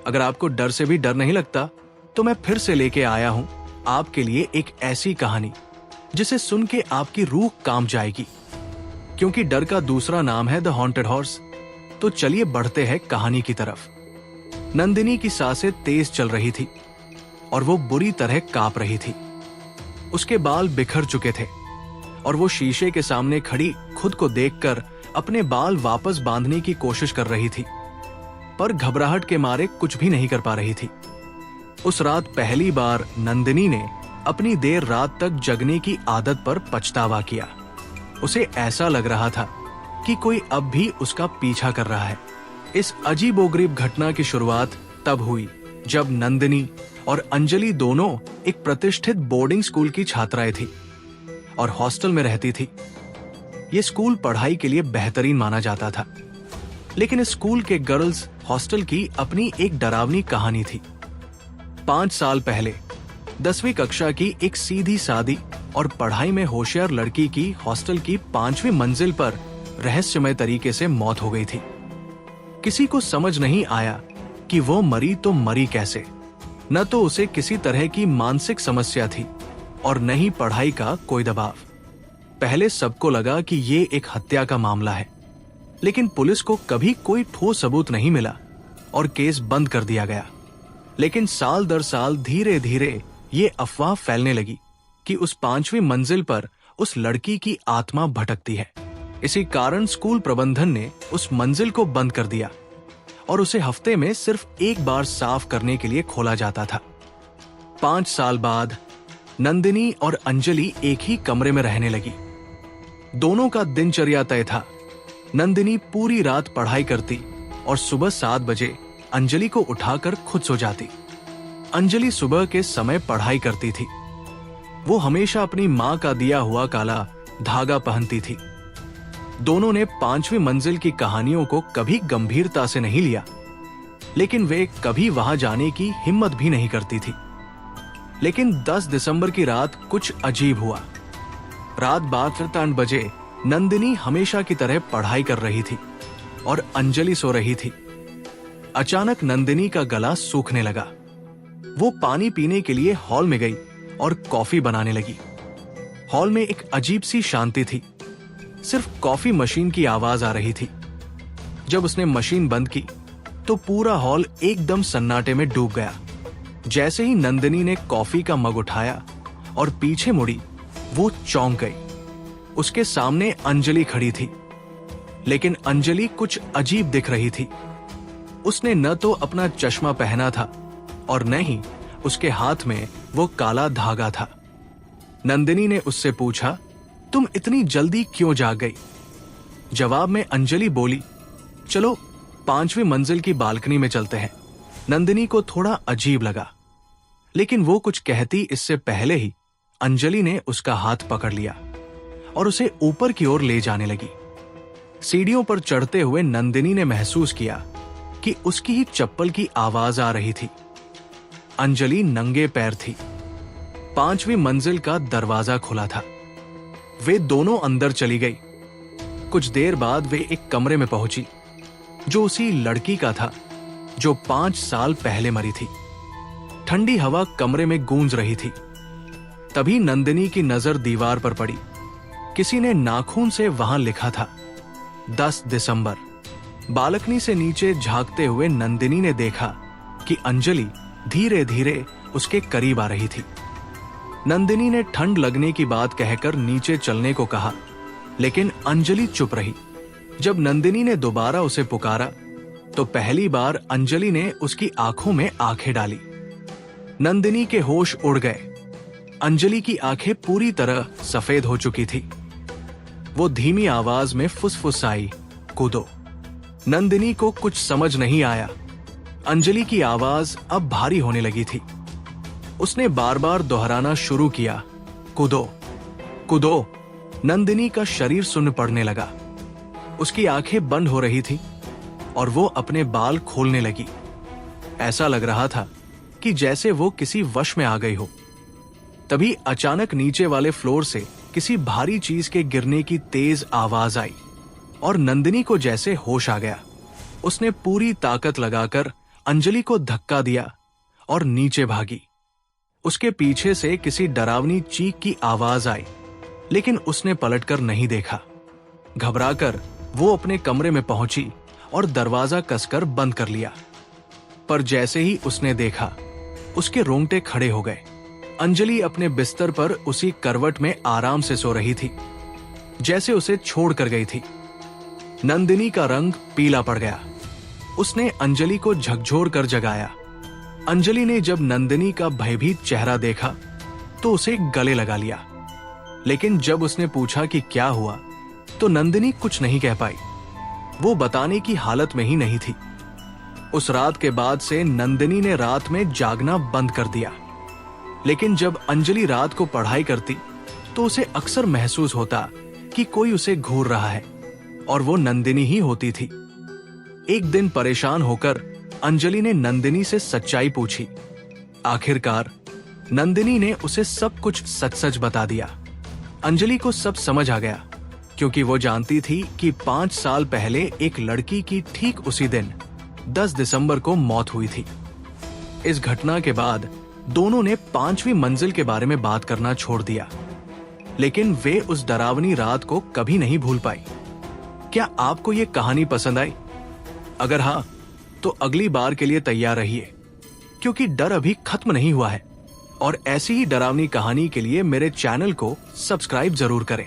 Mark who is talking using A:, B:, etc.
A: अगर आपको डर से भी डर नहीं लगता तो मैं फिर से लेके आया हूं आपके लिए एक ऐसी कहानी जिसे सुन के आपकी रूह कांप जाएगी, क्योंकि डर का दूसरा नाम है द हॉन्टेड हॉर्स। तो चलिए बढ़ते हैं कहानी की तरफ। नंदिनी की सांसें तेज चल रही थी और वो बुरी तरह कांप रही थी। उसके बाल बिखर चुके थे और वो शीशे के सामने खड़ी खुद को देखकर अपने बाल वापस बांधने की कोशिश कर रही थी, पर घबराहट के मारे कुछ भी नहीं कर पा रही थी। उस रात पहली बार नंदिनी ने अपनी देर रात तक जगने की आदत पर पछतावा किया। उसे ऐसा लग रहा था कि कोई अब भी उसका पीछा कर रहा है। इस अजीबोगरीब घटना की शुरुआत तब हुई जब नंदिनी और अंजलि दोनों एक प्रतिष्ठित बोर्डिंग स्कूल की छात्राएं थी और हॉस्टल में रहती थी। ये स्कूल पढ़ाई के लिए बेहतरीन माना जाता था, लेकिन इस स्कूल के गर्ल्स हॉस्टल की अपनी एक डरावनी कहानी थी। 5 साल पहले 10वीं कक्षा की एक सीधी सादी और पढ़ाई में होशियार लड़की की हॉस्टल की 5वीं मंजिल पर रहस्यमय तरीके से मौत हो गई थी। किसी को समझ नहीं आया कि वो मरी तो मरी कैसे। न तो उसे किसी तरह की मानसिक समस्या थी और न ही पढ़ाई का कोई दबाव। पहले सबको लगा कि ये एक हत्या का मामला है, लेकिन पुलिस को कभी कोई ठोस सबूत नहीं मिला और केस बंद कर दिया गया। लेकिन साल दर साल धीरे धीरे ये अफवाह फैलने लगी कि उस 5वीं मंजिल पर उस लड़की की आत्मा भटकती है। इसी कारण स्कूल प्रबंधन ने उस मंजिल को बंद कर दिया और उसे हफ्ते में सिर्फ एक बार साफ करने के लिए खोला जाता था। 5 साल बाद नंदिनी और अंजलि एक ही कमरे में रहने लगी। दोनों का दिनचर्या तय था। नंदिनी पूरी रात पढ़ाई करती और सुबह 7 बजे अंजलि को उठाकर खुद सो जाती। अंजलि सुबह के समय पढ़ाई करती थी। वो हमेशा अपनी माँ का दिया हुआ काला धागा पहनती थी। दोनों ने 5वीं मंजिल की कहानियों को कभी गंभीरता से नहीं लिया, लेकिन वे कभी वहां जाने की हिम्मत भी नहीं करती थी। लेकिन 10 दिसंबर की रात कुछ अजीब हुआ। रात 12 बजे नंदिनी हमेशा की तरह पढ़ाई कर रही थी और अंजलि सो रही थी। अचानक नंदिनी का गला सूखने लगा। वो पानी पीने के लिए हॉल में गई और कॉफी बनाने लगी। हॉल में एक अजीब सी शांति थी। सिर्फ कॉफी मशीन की आवाज आ रही थी। जब उसने मशीन बंद की तो पूरा हॉल एकदम सन्नाटे में डूब गया। जैसे ही नंदिनी ने कॉफी का मग उठाया और पीछे मुड़ी, वो चौंक गई। उसके सामने अंजलि खड़ी थी, लेकिन अंजलि कुछ अजीब दिख रही थी। उसने न तो अपना चश्मा पहना था और न ही उसके हाथ में वो काला धागा था। नंदिनी ने उससे पूछा, तुम इतनी जल्दी क्यों जाग गई? जवाब में अंजलि बोली, चलो 5वीं मंजिल की बालकनी में चलते हैं। नंदिनी को थोड़ा अजीब लगा, लेकिन वो कुछ कहती इससे पहले ही अंजलि ने उसका हाथ पकड़ लिया और उसे ऊपर की ओर ले जाने लगी। सीढ़ियों पर चढ़ते हुए नंदिनी ने महसूस किया कि उसकी ही चप्पल की आवाज आ रही थी। अंजलि नंगे पैर थी। 5वीं मंजिल का दरवाजा खुला था। वे दोनों अंदर चली गई। कुछ देर बाद वे एक कमरे में पहुंची जो उसी लड़की का था जो 5 साल पहले मरी थी। ठंडी हवा कमरे में गूंज रही थी। तभी नंदिनी की नजर दीवार पर पड़ी। किसी ने नाखून से वहां लिखा था 10 दिसंबर। बालकनी से नीचे झांकते हुए नंदिनी ने देखा कि अंजलि धीरे धीरे उसके करीब आ रही थी। नंदिनी ने ठंड लगने की बात कहकर नीचे चलने को कहा, लेकिन अंजलि चुप रही। जब नंदिनी ने दोबारा उसे पुकारा तो पहली बार अंजलि ने उसकी आंखों में आंखें डाली। नंदिनी के होश उड़ गए। अंजलि की आंखें पूरी तरह सफेद हो चुकी थी। वो धीमी आवाज में फुसफुसाई, कूदो। नंदिनी को कुछ समझ नहीं आया। अंजलि की आवाज अब भारी होने लगी थी। उसने बार बार दोहराना शुरू किया, कूदो कूदो। नंदिनी का शरीर सुन्न पड़ने लगा। उसकी आंखें बंद हो रही थी और वो अपने बाल खोलने लगी। ऐसा लग रहा था कि जैसे वो किसी वश में आ गई हो। तभी अचानक नीचे वाले फ्लोर से किसी भारी चीज के गिरने की तेज आवाज आई और नंदिनी को जैसे होश आ गया। उसने पूरी ताकत लगाकर अंजलि को धक्का दिया और नीचे भागी। उसके पीछे से किसी डरावनी चीख की आवाज आई, लेकिन उसने पलटकर नहीं देखा। घबराकर वो अपने कमरे में पहुंची और दरवाजा कसकर बंद कर लिया। पर जैसे ही उसने देखा, उसके रोंगटे खड़े हो गए। अंजलि अपने बिस्तर पर उसी करवट में आराम से सो रही थी, जैसे उसे छोड़ कर गई थी। नंदिनी का रंग पीला पड़ गया। उसने अंजलि को झकझोर कर जगाया। अंजलि ने जब नंदिनी का भयभीत चेहरा देखा तो उसे गले लगा लिया, लेकिन जब उसने पूछा कि क्या हुआ तो नंदिनी कुछ नहीं कह पाई। वो बताने की हालत में ही नहीं थी। उस रात के बाद से नंदिनी ने रात में जागना बंद कर दिया, लेकिन जब अंजलि रात को पढ़ाई करती तो उसे अक्सर महसूस होता कि कोई उसे घूर रहा है, और वो नंदिनी ही होती थी। एक दिन परेशान होकर अंजलि ने नंदिनी से सच्चाई पूछी। आखिरकार नंदिनी ने उसे सब कुछ सच सच बता दिया। अंजलि को सब समझ आ गया, क्योंकि वो जानती थी कि 5 साल पहले एक लड़की की ठीक उसी दिन 10 दिसंबर को मौत हुई थी। इस घटना के बाद दोनों ने 5वीं मंजिल के बारे में बात करना छोड़ दिया, लेकिन वे उस डरावनी रात को कभी नहीं भूल पाई। क्या आपको ये कहानी पसंद आई? अगर हाँ, तो अगली बार के लिए तैयार रहिए, क्योंकि डर अभी खत्म नहीं हुआ है। और ऐसी ही डरावनी कहानी के लिए मेरे चैनल को सब्सक्राइब जरूर करें।